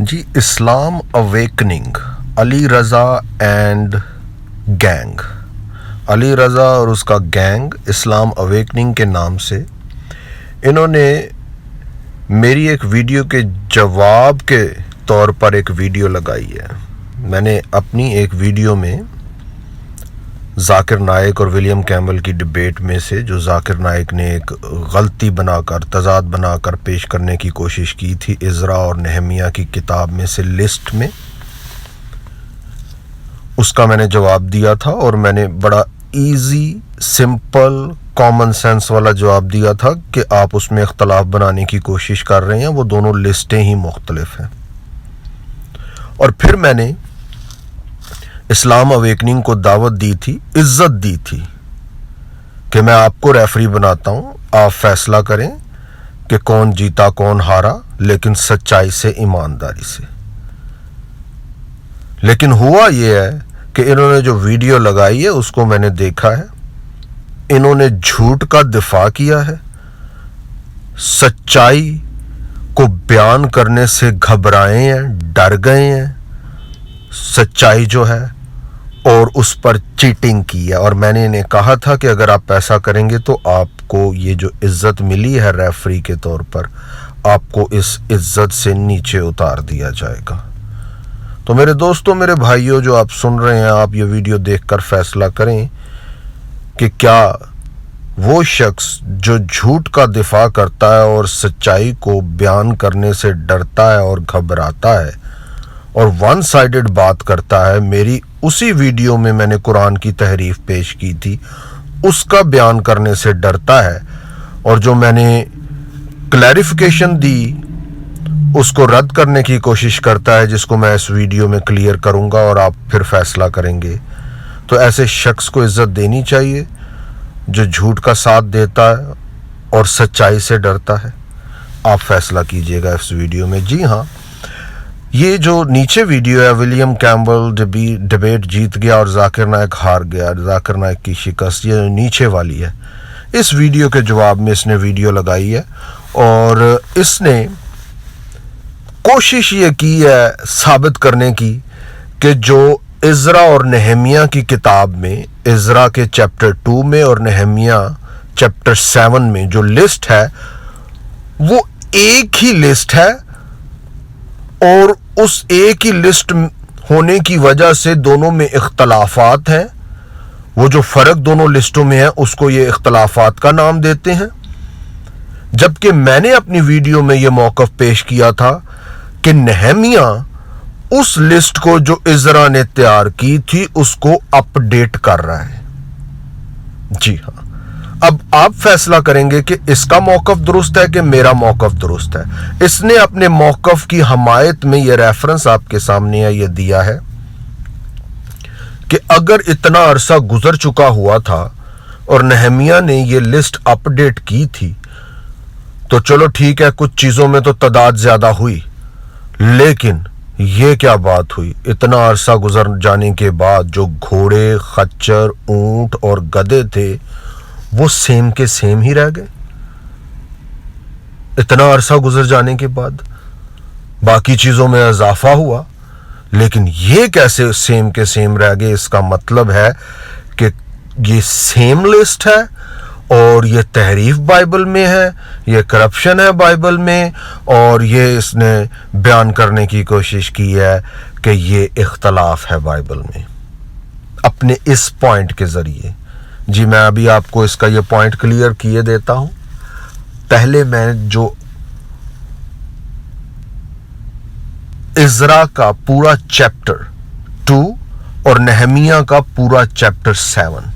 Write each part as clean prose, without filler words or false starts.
جی اسلام awakening Ali Raza and gang, Ali Raza اور اس کا گینگ اسلام اویکننگ کے نام سے انہوں نے میری ایک ویڈیو کے جواب کے طور پر ایک ویڈیو لگائی ہے۔ میں نے اپنی ایک ویڈیو میں ذاکر نائک اور ولیم کیمبل کی ڈبیٹ میں سے جو ذاکر نائک نے ایک غلطی بنا کر تضاد بنا کر پیش کرنے کی کوشش کی تھی عزرا اور نہمیہ کی کتاب میں سے لسٹ میں، اس کا میں نے جواب دیا تھا اور میں نے بڑا ایزی سمپل کامن سینس والا جواب دیا تھا کہ آپ اس میں اختلاف بنانے کی کوشش کر رہے ہیں، وہ دونوں لسٹیں ہی مختلف ہیں۔ اور پھر میں نے اسلام اویکننگ کو دعوت دی تھی، عزت دی تھی کہ میں آپ کو ریفری بناتا ہوں، آپ فیصلہ کریں کہ کون جیتا کون ہارا، لیکن سچائی سے، ایمانداری سے۔ لیکن ہوا یہ ہے کہ انہوں نے جو ویڈیو لگائی ہے اس کو میں نے دیکھا ہے، انہوں نے جھوٹ کا دفاع کیا ہے، سچائی کو بیان کرنے سے گھبرائے ہیں، ڈر گئے ہیں، سچائی جو ہے اور اس پر چیٹنگ کی ہے۔ اور میں نے انہیں کہا تھا کہ اگر آپ ایسا کریں گے تو آپ کو یہ جو عزت ملی ہے ریفری کے طور پر، آپ کو اس عزت سے نیچے اتار دیا جائے گا۔ تو میرے دوستوں، میرے بھائیوں جو آپ سن رہے ہیں، آپ یہ ویڈیو دیکھ کر فیصلہ کریں کہ کیا وہ شخص جو جھوٹ کا دفاع کرتا ہے اور سچائی کو بیان کرنے سے ڈرتا ہے اور گھبراتا ہے اور ون سائیڈڈ بات کرتا ہے، میری اسی ویڈیو میں نے قرآن کی تحریف پیش کی تھی، اس کا بیان کرنے سے ڈرتا ہے، اور جو میں نے کلیریفیکیشن دی اس کو رد کرنے کی کوشش کرتا ہے، جس کو میں اس ویڈیو میں کلیئر کروں گا اور آپ پھر فیصلہ کریں گے۔ تو ایسے شخص کو عزت دینی چاہیے جو جھوٹ کا ساتھ دیتا ہے اور سچائی سے ڈرتا ہے۔ آپ فیصلہ کیجئے گا اس ویڈیو میں۔ جی ہاں، یہ جو نیچے ویڈیو ہے، ولیم کیمبل ڈبیٹ جیت گیا اور ذاکر نائک ہار گیا، ذاکر نائک کی شکست، یہ نیچے والی ہے۔ اس ویڈیو کے جواب میں اس نے ویڈیو لگائی ہے اور اس نے کوشش یہ کی ہے ثابت کرنے کی کہ جو عزرا اور نہمیہ کی کتاب میں، عزرا کے چیپٹر 2 میں اور نہمیہ چیپٹر 7 میں جو لسٹ ہے وہ ایک ہی لسٹ ہے، اور اس ایک ہی لسٹ ہونے کی وجہ سے دونوں میں اختلافات ہیں۔ وہ جو فرق دونوں لسٹوں میں ہے اس کو یہ اختلافات کا نام دیتے ہیں، جبکہ میں نے اپنی ویڈیو میں یہ موقف پیش کیا تھا کہ نہمیہ اس لسٹ کو جو عزرا نے تیار کی تھی اس کو اپ ڈیٹ کر رہا ہے۔ جی ہاں، اب آپ فیصلہ کریں گے کہ اس کا موقف درست ہے کہ میرا موقف درست ہے۔ اس نے اپنے موقف کی حمایت میں یہ ریفرنس آپ کے سامنے یہ دیا ہے کہ اگر اتنا عرصہ گزر چکا ہوا تھا اور نہمیہ نے یہ لسٹ اپ ڈیٹ کی تھی تو چلو ٹھیک ہے، کچھ چیزوں میں تو تعداد زیادہ ہوئی، لیکن یہ کیا بات ہوئی، اتنا عرصہ گزر جانے کے بعد جو گھوڑے، خچر، اونٹ اور گدھے تھے وہ سیم کے سیم ہی رہ گئے۔ اتنا عرصہ گزر جانے کے بعد باقی چیزوں میں اضافہ ہوا، لیکن یہ کیسے سیم کے سیم رہ گئے؟ اس کا مطلب ہے کہ یہ سیم لسٹ ہے اور یہ تحریف بائبل میں ہے، یہ کرپشن ہے بائبل میں، اور یہ اس نے بیان کرنے کی کوشش کی ہے کہ یہ اختلاف ہے بائبل میں اپنے اس پوائنٹ کے ذریعے۔ جی میں ابھی آپ کو اس کا یہ پوائنٹ کلیئر کیے دیتا ہوں۔ پہلے میں جو عزرا کا پورا چیپٹر 2 اور نہمیہ کا پورا چیپٹر 7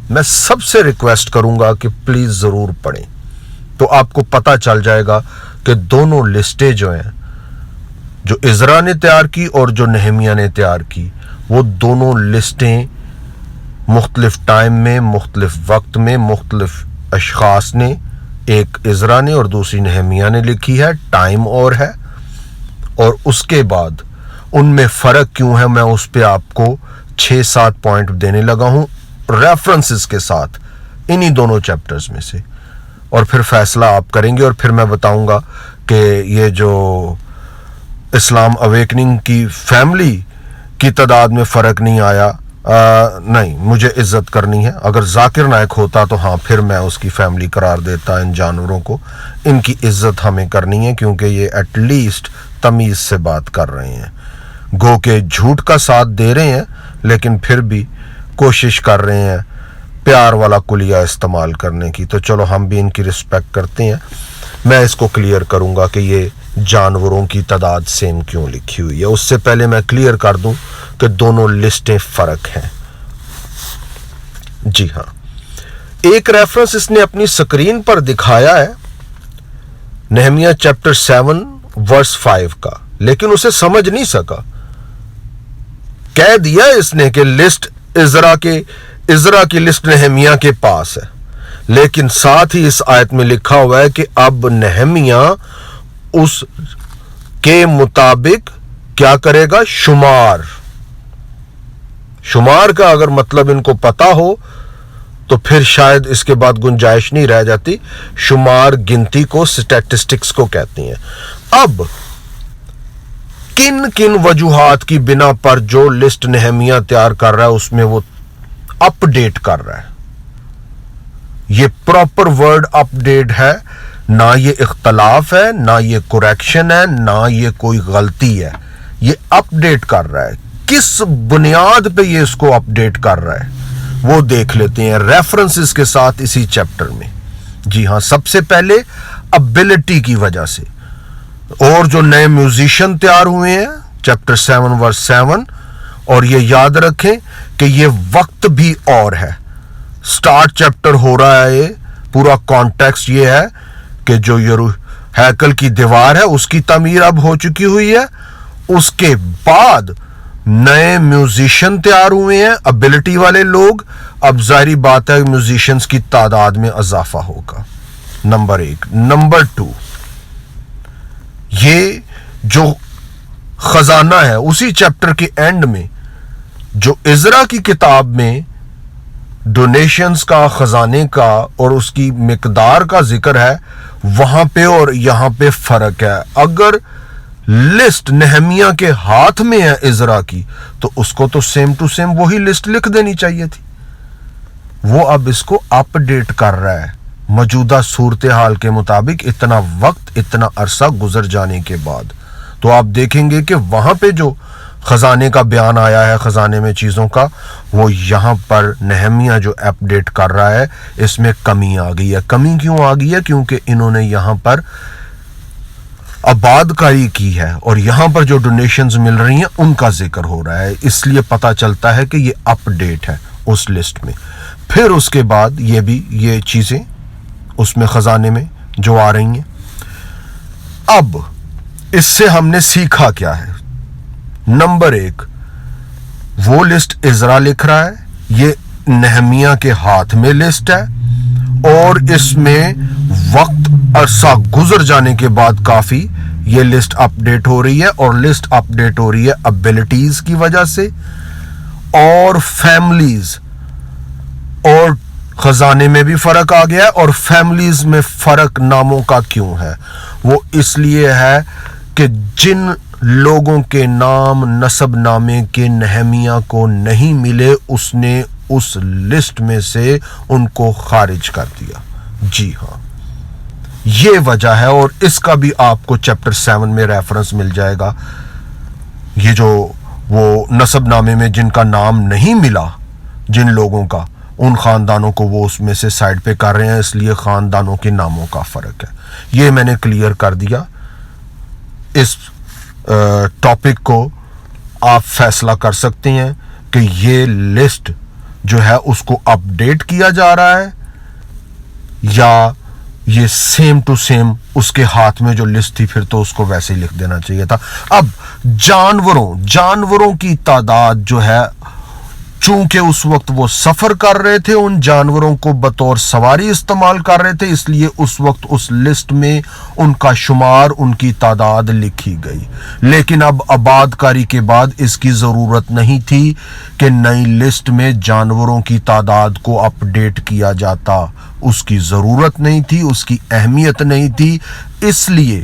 میں سب سے ریکویسٹ کروں گا کہ پلیز ضرور پڑھیں، تو آپ کو پتہ چل جائے گا کہ دونوں لسٹیں جو ہیں، جو عزرا نے تیار کی اور جو نہمیہ نے تیار کی، وہ دونوں لسٹیں مختلف ٹائم میں، مختلف وقت میں، مختلف اشخاص نے، ایک عزرا نے اور دوسری نہمیہ نے لکھی ہے، ٹائم اور ہے، اور اس کے بعد ان میں فرق کیوں ہے میں اس پہ آپ کو 6-7 پوائنٹ دینے لگا ہوں ریفرنسز کے ساتھ انہی دونوں چیپٹرز میں سے، اور پھر فیصلہ آپ کریں گے، اور پھر میں بتاؤں گا کہ یہ جو اسلام اویکننگ کی فیملی کی تعداد میں فرق نہیں آیا. نہیں, مجھے عزت کرنی ہے. اگر ذاکر نائک ہوتا تو ہاں پھر میں اس کی فیملی قرار دیتا ان جانوروں کو. ان کی عزت ہمیں کرنی ہے کیونکہ یہ ایٹ لیسٹ تمیز سے بات کر رہے ہیں. گو کہ جھوٹ کا ساتھ دے رہے ہیں لیکن پھر بھی کوشش کر رہے ہیں پیار والا کلیہ استعمال کرنے کی. تو چلو ہم بھی ان کی رسپیکٹ کرتے ہیں. میں اس کو کلیئر کروں گا کہ یہ جانوروں کی تعداد سیم کیوں لکھی ہوئی ہے. اس سے پہلے میں کلیئر کر دوں کہ دونوں لسٹیں فرق ہیں. جی ہاں, ایک ریفرنس اس نے اپنی سکرین پر دکھایا ہے نہمیہ چیپٹر 7 ورس 5 کا, لیکن اسے سمجھ نہیں سکا. کہہ دیا اس نے کہ لسٹ عزرا کی لسٹ نہمیہ کے پاس ہے, لیکن ساتھ ہی اس آیت میں لکھا ہوا ہے کہ اب نہمیہ اس کے مطابق کیا کرے گا؟ شمار کا اگر مطلب ان کو پتا ہو تو پھر شاید اس کے بعد گنجائش نہیں رہ جاتی. شمار گنتی کو سٹیٹسٹکس کو کہتے ہیں. اب کن کن وجوہات کی بنا پر جو لسٹ نہمیہ تیار کر رہا ہے اس میں وہ اپ ڈیٹ کر رہا ہے. یہ پراپر ورڈ اپ ڈیٹ ہے, نہ یہ اختلاف ہے, نہ یہ کریکشن ہے, نہ یہ کوئی غلطی ہے. یہ اپ ڈیٹ کر رہا ہے. کس بنیاد پہ یہ اس کو اپ ڈیٹ کر رہا ہے وہ دیکھ لیتے ہیں ریفرنسز کے ساتھ اسی چیپٹر میں. جی ہاں, سب سے پہلے ابیلٹی کی وجہ سے. اور جو نئے میوزیشین تیار ہوئے ہیں چیپٹر 7 ورس 7, اور یہ یاد رکھیں کہ یہ وقت بھی اور ہے. سٹارٹ چیپٹر ہو رہا ہے, پورا کانٹیکسٹ یہ ہے کہ جو ہیکل کی دیوار ہے اس کی تعمیر اب ہو چکی ہوئی ہے. اس کے بعد نئے میوزیشین تیار ہوئے ہیں, ابیلٹی والے لوگ. اب ظاہری بات ہے میوزیشینز کی تعداد میں اضافہ ہوگا. نمبر 1. نمبر 2, یہ جو خزانہ ہے اسی چیپٹر کے اینڈ میں جو عزرا کی کتاب میں ڈونیشنز کا, خزانے کا اور اس کی مقدار کا ذکر ہے, وہاں پہ اور یہاں پہ فرق ہے. اگر لسٹ نہمیہ کے ہاتھ میں ہے عزرا کی تو اس کو تو سیم ٹو سیم وہی لسٹ لکھ دینی چاہیے تھی. وہ اب اس کو اپ ڈیٹ کر رہا ہے موجودہ صورتحال کے مطابق, اتنا وقت, اتنا عرصہ گزر جانے کے بعد. تو آپ دیکھیں گے کہ وہاں پہ جو خزانے کا بیان آیا ہے, خزانے میں چیزوں کا, وہ یہاں پر نہمیہ جو اپ ڈیٹ کر رہا ہے اس میں کمی آ گئی ہے. کمی کیوں آ گئی ہے؟ کیونکہ انہوں نے یہاں پر آباد کاری کی ہے اور یہاں پر جو ڈونیشنز مل رہی ہیں ان کا ذکر ہو رہا ہے, اس لیے پتا چلتا ہے کہ یہ اپ ڈیٹ ہے اس لسٹ میں. پھر اس کے بعد یہ چیزیں اس میں خزانے میں جو آ رہی ہیں. اب اس سے ہم نے سیکھا کیا ہے؟ نمبر 1, وہ لسٹ عزرا لکھ رہا ہے, یہ نہمیہ کے ہاتھ میں لسٹ ہے, اور اس میں وقت عرصہ گزر جانے کے بعد کافی یہ لسٹ اپ ڈیٹ ہو رہی ہے. اور لسٹ اپ ڈیٹ ہو رہی ہے ابیلٹیز کی وجہ سے, اور فیملیز, اور خزانے میں بھی فرق آ گیا ہے. اور فیملیز میں فرق ناموں کا کیوں ہے؟ وہ اس لیے ہے کہ جن لوگوں کے نام نسب نامے کے نہمیہ کو نہیں ملے اس نے اس لسٹ میں سے ان کو خارج کر دیا. جی ہاں, یہ وجہ ہے. اور اس کا بھی آپ کو چیپٹر 7 میں ریفرنس مل جائے گا. یہ جو وہ نسب نامے میں جن کا نام نہیں ملا, جن لوگوں کا, ان خاندانوں کو وہ اس میں سے سائڈ پہ کر رہے ہیں, اس لیے خاندانوں کے ناموں کا فرق ہے. یہ میں نے کلیئر کر دیا. اس ٹاپک کو آپ فیصلہ کر سکتے ہیں کہ یہ لسٹ جو ہے اس کو اپ ڈیٹ کیا جا رہا ہے یا یہ سیم ٹو سیم اس کے ہاتھ میں جو لسٹ تھی پھر تو اس کو ویسے ہی لکھ دینا چاہیے تھا. اب جانوروں کی تعداد جو ہے, چونکہ اس وقت وہ سفر کر رہے تھے, ان جانوروں کو بطور سواری استعمال کر رہے تھے, اس لیے اس وقت اس لسٹ میں ان کا شمار, ان کی تعداد لکھی گئی. لیکن اب آباد کاری کے بعد اس کی ضرورت نہیں تھی کہ نئی لسٹ میں جانوروں کی تعداد کو اپ ڈیٹ کیا جاتا. اس کی ضرورت نہیں تھی, اس کی اہمیت نہیں تھی. اس لیے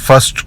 1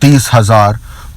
30,000,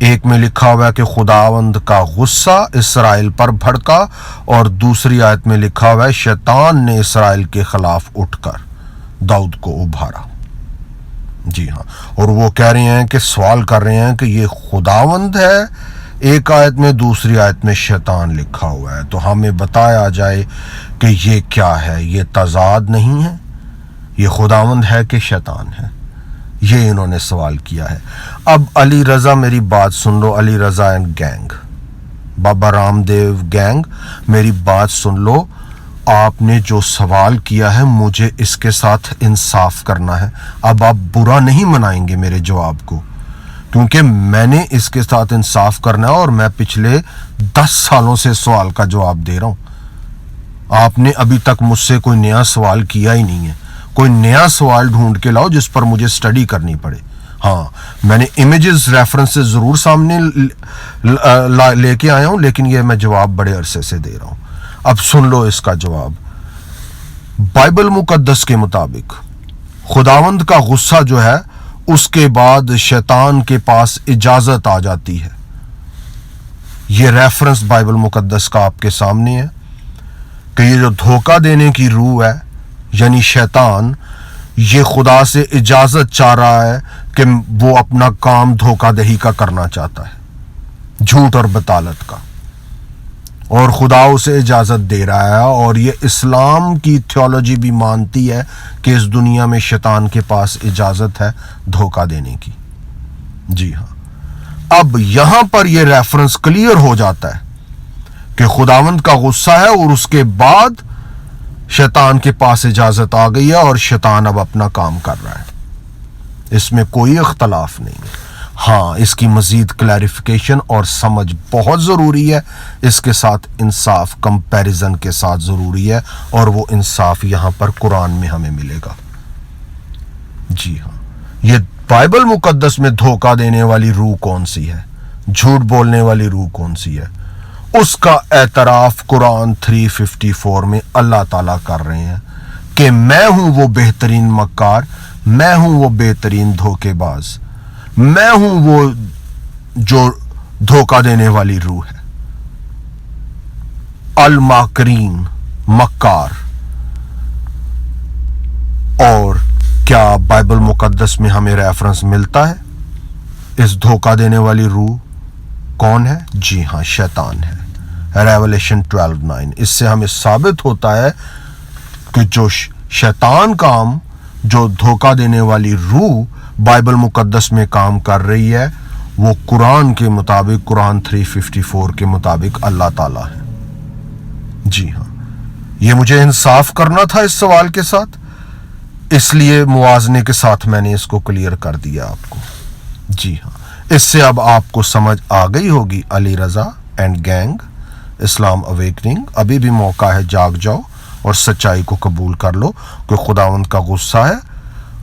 ایک میں لکھا ہوا ہے کہ خداوند کا غصہ اسرائیل پر بھڑکا، اور دوسری آیت میں لکھا ہوا ہے شیطان نے اسرائیل کے خلاف اٹھ کر داؤد کو ابھارا۔ جی ہاں، اور وہ کہہ رہے ہیں کہ سوال کر رہے ہیں کہ یہ خداوند ہے ایک آیت میں، دوسری آیت میں شیطان لکھا ہوا ہے، تو ہمیں بتایا جائے کہ یہ کیا ہے، یہ تضاد نہیں ہے، یہ خداوند ہے کہ شیطان ہے؟ یہ انہوں نے سوال کیا ہے۔ اب علی رضا میری بات سن لو، علی Raza and gang, Baba Ram Dev gang میری بات سن لو۔ آپ نے جو سوال کیا ہے مجھے اس کے ساتھ انصاف کرنا ہے۔ اب آپ برا نہیں منائیں گے میرے جواب کو، کیونکہ میں نے اس کے ساتھ انصاف کرنا ہے، اور میں پچھلے 10 سالوں سے سوال کا جواب دے رہا ہوں۔ آپ نے ابھی تک مجھ سے کوئی نیا سوال کیا ہی نہیں ہے۔ کوئی نیا سوال ڈھونڈ کے لاؤ جس پر مجھے سٹڈی کرنی پڑے۔ ہاں، میں نے امیجز ریفرنسز ضرور سامنے لے کے آیا ہوں، لیکن یہ میں جواب بڑے عرصے سے دے رہا ہوں۔ اب سن لو اس کا جواب۔ بائبل مقدس کے مطابق خداوند کا غصہ جو ہے اس کے بعد شیطان کے پاس اجازت آ جاتی ہے۔ یہ ریفرنس بائبل مقدس کا آپ کے سامنے ہے کہ یہ جو دھوکہ دینے کی روح ہے یعنی شیطان، یہ خدا سے اجازت چاہ رہا ہے کہ وہ اپنا کام دھوکہ دہی کا کرنا چاہتا ہے، جھوٹ اور بطالت کا، اور خدا اسے اجازت دے رہا ہے۔ اور یہ اسلام کی تھیولوجی بھی مانتی ہے کہ اس دنیا میں شیطان کے پاس اجازت ہے دھوکہ دینے کی۔ جی ہاں، اب یہاں پر یہ ریفرنس کلیئر ہو جاتا ہے کہ خداوند کا غصہ ہے اور اس کے بعد شیطان کے پاس اجازت آ گئی ہے اور شیطان اب اپنا کام کر رہا ہے۔ اس میں کوئی اختلاف نہیں ہے۔ ہاں، اس کی مزید کلیریفیکیشن اور سمجھ بہت ضروری ہے، اس کے ساتھ انصاف کمپیریزن کے ساتھ ضروری ہے، اور وہ انصاف یہاں پر قرآن میں ہمیں ملے گا۔ جی ہاں، یہ بائبل مقدس میں دھوکہ دینے والی روح کون سی ہے، جھوٹ بولنے والی روح کون سی ہے، اس کا اعتراف قرآن 354 میں اللہ تعالیٰ کر رہے ہیں کہ میں ہوں وہ بہترین مکار، میں ہوں وہ بہترین دھوکے باز، میں ہوں وہ جو دھوکہ دینے والی روح ہے، الماکرین، مکار۔ اور کیا بائبل مقدس میں ہمیں ریفرنس ملتا ہے اس دھوکہ دینے والی روح کون ہے؟ جی ہاں، شیطان ہے۔ ریولیشن 12:9، اس سے ہمیں ثابت ہوتا ہے کہ جو شیطان کام، جو دھوکہ دینے والی روح بائبل مقدس میں کام کر رہی ہے، وہ قرآن کے مطابق، قرآن 354 کے مطابق اللہ تعالیٰ ہے۔ جی ہاں، یہ مجھے انصاف کرنا تھا اس سوال کے ساتھ، اس لیے موازنے کے ساتھ میں نے اس کو کلیئر کر دیا آپ کو۔ جی ہاں، اس سے اب آپ کو سمجھ آ گئی ہوگی علی Raza and gang, Islam awakening. ابھی بھی موقع ہے، جاگ جاؤ اور سچائی کو قبول کر لو کہ خداوند کا غصہ ہے،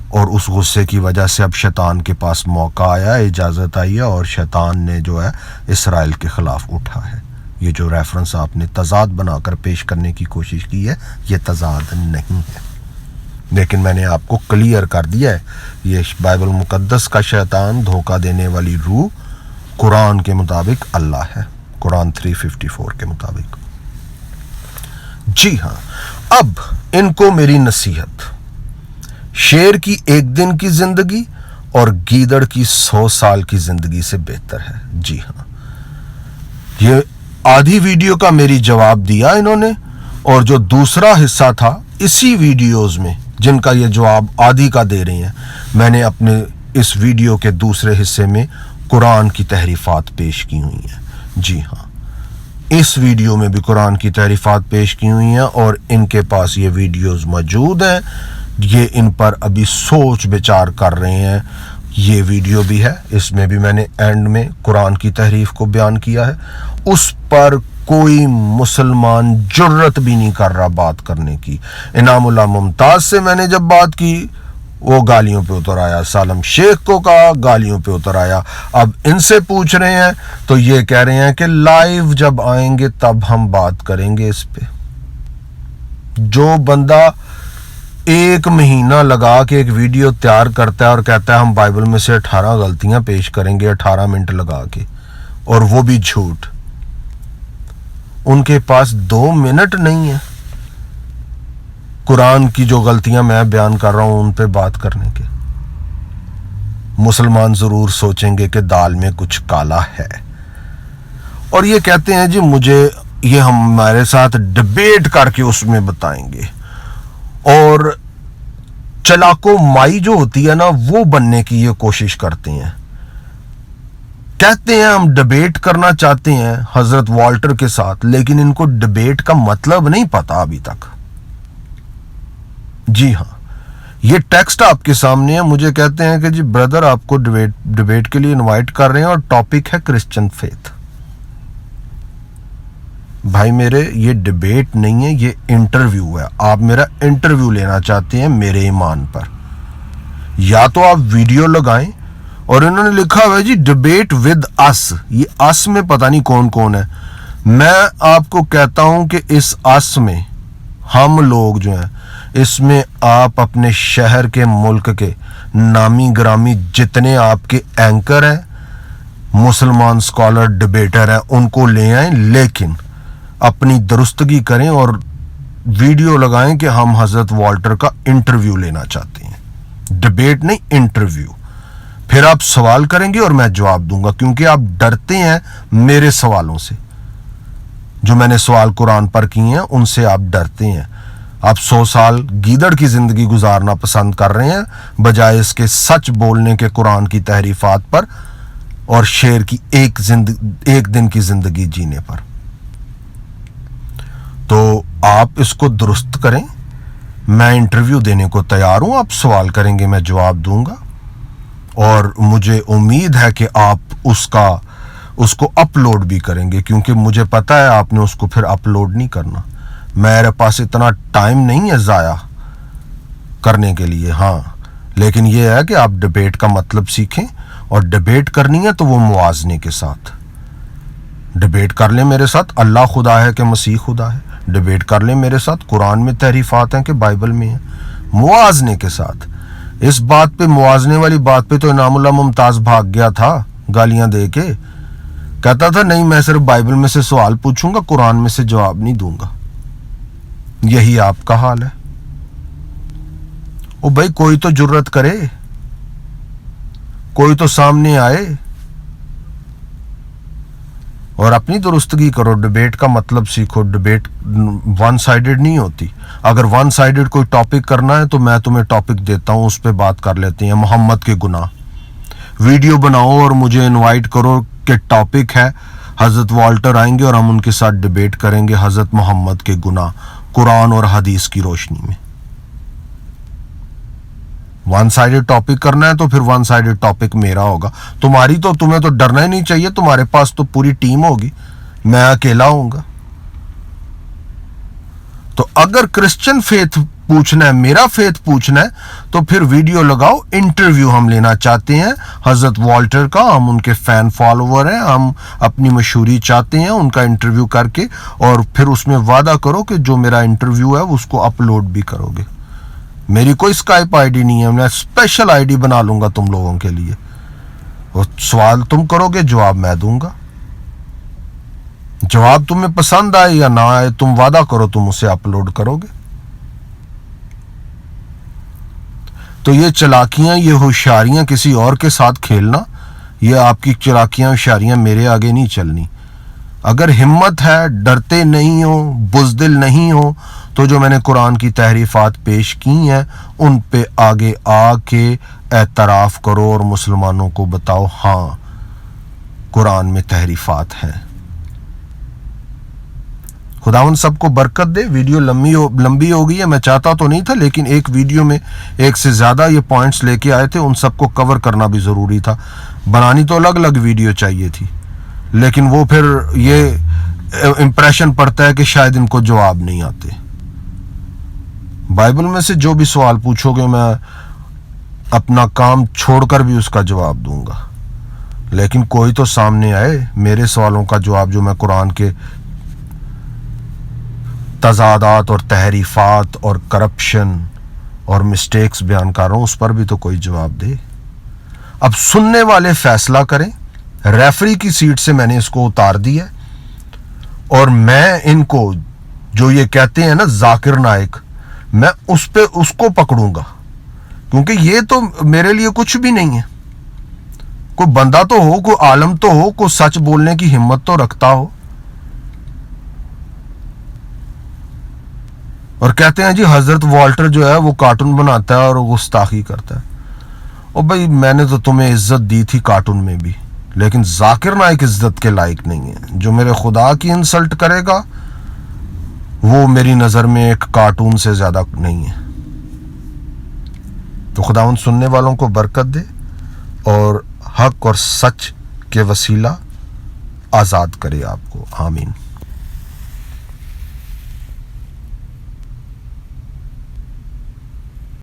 اور اس غصے کی وجہ سے اب شیطان کے پاس موقع آیا، اجازت آئی ہے، اور شیطان نے جو ہے اسرائیل کے خلاف اٹھا ہے۔ یہ جو ریفرنس آپ نے تضاد بنا کر پیش کرنے کی کوشش کی ہے، یہ تضاد نہیں ہے، لیکن میں نے آپ کو کلیئر کر دیا ہے، یہ بائبل مقدس کا شیطان، دھوکہ دینے والی روح، قرآن کے مطابق اللہ ہے، قرآن 354 کے مطابق۔ جی ہاں، اب ان کو میری نصیحت، شیر کی 1 دن کی زندگی اور گیدڑ کی 100 سال کی زندگی سے بہتر ہے۔ جی ہاں، یہ آدھی ویڈیو کا میری جواب دیا انہوں نے، اور جو دوسرا حصہ تھا اسی ویڈیوز میں جن کا یہ جواب آدھی کا دے رہے ہیں، میں نے اپنے اس ویڈیو کے دوسرے حصے میں قرآن کی تحریفات پیش کی ہوئی ہیں۔ جی ہاں، اس ویڈیو میں بھی قرآن کی تحریفات پیش کی ہوئی ہیں، اور ان کے پاس یہ ویڈیوز موجود ہیں، یہ ان پر ابھی سوچ بچار کر رہے ہیں۔ یہ ویڈیو بھی ہے، اس میں بھی میں نے اینڈ میں قرآن کی تحریف کو بیان کیا ہے، اس پر کوئی مسلمان جرت بھی نہیں کر رہا بات کرنے کی۔ انعام اللہ ممتاز سے میں نے جب بات کی، وہ گالیوں پہ اتر آیا، سالم شیخ کو کہا، گالیوں پہ اتر آیا۔ اب ان سے پوچھ رہے ہیں تو یہ کہہ رہے ہیں کہ لائیو جب آئیں گے تب ہم بات کریں گے اس پہ۔ جو بندہ 1 مہینہ لگا کے ایک ویڈیو تیار کرتا ہے اور کہتا ہے ہم بائبل میں سے 18 غلطیاں پیش کریں گے 18 منٹ لگا کے، اور وہ بھی جھوٹ. ان کے پاس 2 منٹ نہیں ہے قرآن کی جو غلطیاں میں بیان کر رہا ہوں ان پہ بات کرنے کے. مسلمان ضرور سوچیں گے کہ دال میں کچھ کالا ہے, اور یہ کہتے ہیں جی مجھے یہ ہمارے ساتھ ڈبیٹ کر کے اس میں بتائیں گے, اور چلاکو مائی جو ہوتی ہے نا وہ بننے کی یہ کوشش کرتے ہیں. کہتے ہیں ہم ڈبیٹ کرنا چاہتے ہیں حضرت والٹر کے ساتھ, لیکن ان کو ڈبیٹ کا مطلب نہیں پتا ابھی تک. جی ہاں, یہ ٹیکسٹ آپ کے سامنے ہے. مجھے کہتے ہیں کہ جی بردر آپ کو ڈبیٹ کے لیے انوائٹ کر رہے ہیں اور ٹاپک ہے کرسچن فیتھ. بھائی میرے یہ ڈبیٹ نہیں ہے, یہ انٹرویو ہے. آپ میرا انٹرویو لینا چاہتے ہیں میرے ایمان پر, یا تو آپ ویڈیو لگائیں, اور انہوں نے لکھا ہوا ہے جی ڈبیٹ ود اس. یہ اس میں پتہ نہیں کون کون ہے. میں آپ کو کہتا ہوں کہ اس اس میں ہم لوگ جو ہیں اس میں آپ اپنے شہر کے ملک کے نامی گرامی جتنے آپ کے اینکر ہیں مسلمان سکالر ڈبیٹر ہیں ان کو لے آئیں, لیکن اپنی درستگی کریں اور ویڈیو لگائیں کہ ہم حضرت والٹر کا انٹرویو لینا چاہتے ہیں. ڈبیٹ نہیں, انٹرویو. پھر آپ سوال کریں گے اور میں جواب دوں گا, کیونکہ آپ ڈرتے ہیں میرے سوالوں سے. جو میں نے سوال قرآن پر کیے ہیں ان سے آپ ڈرتے ہیں. آپ 100 سال گیدڑ کی زندگی گزارنا پسند کر رہے ہیں بجائے اس کے سچ بولنے کے قرآن کی تحریفات پر اور شیر کی ایک دن کی زندگی جینے پر. تو آپ اس کو درست کریں. میں انٹرویو دینے کو تیار ہوں, آپ سوال کریں گے میں جواب دوں گا, اور مجھے امید ہے کہ آپ اس کو اپلوڈ بھی کریں گے, کیونکہ مجھے پتا ہے آپ نے اس کو پھر اپلوڈ نہیں کرنا. میرے پاس اتنا ٹائم نہیں ہے ضائع کرنے کے لیے. ہاں, لیکن یہ ہے کہ آپ ڈبیٹ کا مطلب سیکھیں, اور ڈبیٹ کرنی ہے تو وہ موازنے کے ساتھ. ڈبیٹ کر لیں میرے ساتھ اللہ خدا ہے کہ مسیح خدا ہے, ڈبیٹ کر لیں میرے ساتھ قرآن میں تحریفات ہیں کہ بائبل میں ہیں, موازنے کے ساتھ. اس بات پہ, موازنے والی بات پہ تو انعام اللہ ممتاز بھاگ گیا تھا گالیاں دے کے. کہتا تھا نہیں میں صرف بائبل میں سے سوال پوچھوں گا, قرآن میں سے جواب نہیں دوں گا. یہی آپ کا حال ہے. او بھائی کوئی تو جرت کرے, کوئی تو سامنے آئے اور اپنی درستگی کرو. ڈبیٹ کا مطلب سیکھو. ڈبیٹ ون سائیڈڈ نہیں ہوتی. اگر ون سائیڈڈ کوئی ٹاپک کرنا ہے تو میں تمہیں ٹاپک دیتا ہوں, اس پہ بات کر لیتے ہیں. محمد کے گناہ ویڈیو بناؤ اور مجھے انوائٹ کرو کہ ٹاپک ہے حضرت والٹر آئیں گے اور ہم ان کے ساتھ ڈبیٹ کریں گے حضرت محمد کے گناہ قرآن اور حدیث کی روشنی میں. ون سائیڈڈ ٹاپک کرنا ہے تو پھر ون سائیڈڈ ٹاپک میرا ہوگا. تمہیں تو ڈرنا ہی نہیں چاہیے, تمہارے پاس تو پوری ٹیم ہوگی, میں اکیلا ہوں گا. تو اگر کرسچن فیتھ پوچھنا ہے, میرا فیتھ پوچھنا ہے, تو پھر ویڈیو لگاؤ. انٹرویو ہم لینا چاہتے ہیں حضرت والٹر کا, ہم ان کے فین فالوور ہیں, ہم اپنی مشہوری چاہتے ہیں, ان کا انٹرویو کر کے, اور پھر اس میں وعدہ کرو کہ جو میرا انٹرویو ہے اس کو اپلوڈ بھی کرو گے. میری کوئی اسکائپ آئی ڈی نہیں ہے, میں اسپیشل آئی ڈی بنا لوں گا تم لوگوں کے لیے, اور سوال تم کرو گے جواب میں دوں گا. جواب تمہیں پسند آئے یا نہ آئے, تم وعدہ کرو تم اسے اپلوڈ کرو گے. تو یہ چلاکیاں, یہ ہوشیاریاں کسی اور کے ساتھ کھیلنا, یہ آپ کی چلاکیاں ہوشیاریاں میرے آگے نہیں چلنی. اگر ہمت ہے, ڈرتے نہیں ہو, بزدل نہیں ہو, تو جو میں نے قرآن کی تحریفات پیش کی ہیں ان پہ آگے آ کے اعتراف کرو اور مسلمانوں کو بتاؤ ہاں قرآن میں تحریفات ہیں. خداوند سب کو برکت دے. ویڈیو لمبی ہو گئی ہے, میں چاہتا تو نہیں تھا, لیکن ایک ویڈیو میں ایک سے زیادہ یہ پوائنٹس لے کے آئے تھے, ان سب کو کور کرنا بھی ضروری تھا. بنانی تو الگ الگ ویڈیو چاہیے تھی, لیکن وہ پھر یہ امپریشن پڑتا ہے کہ شاید ان کو جواب نہیں آتے. بائبل میں سے جو بھی سوال پوچھو گے میں اپنا کام چھوڑ کر بھی اس کا جواب دوں گا, لیکن کوئی تو سامنے آئے میرے سوالوں کا جواب, جو میں قرآن کے تضادات اور تحریفات اور کرپشن اور مسٹیکس بیان کر رہا ہوں, اس پر بھی تو کوئی جواب دے. اب سننے والے فیصلہ کریں, ریفری کی سیٹ سے میں نے اس کو اتار دیا اور میں ان کو جو یہ کہتے ہیں نا ذاکر نائک، میں اس کو پکڑوں گا، کیونکہ یہ تو میرے لیے کچھ بھی نہیں ہے۔ کوئی بندہ تو ہو، کوئی عالم تو ہو، کوئی سچ بولنے کی ہمت تو رکھتا ہو۔ اور کہتے ہیں جی حضرت والٹر جو ہے وہ کارٹون بناتا ہے اور گستاخی کرتا ہے۔ اور بھائی میں نے تو تمہیں عزت دی تھی کارٹون میں بھی، لیکن ذاکر نائک عزت کے لائق نہیں ہے۔ جو میرے خدا کی انسلٹ کرے گا وہ میری نظر میں ایک کارٹون سے زیادہ نہیں ہے۔ تو خداوند سننے والوں کو برکت دے اور حق اور سچ کے وسیلہ آزاد کرے آپ کو، آمین۔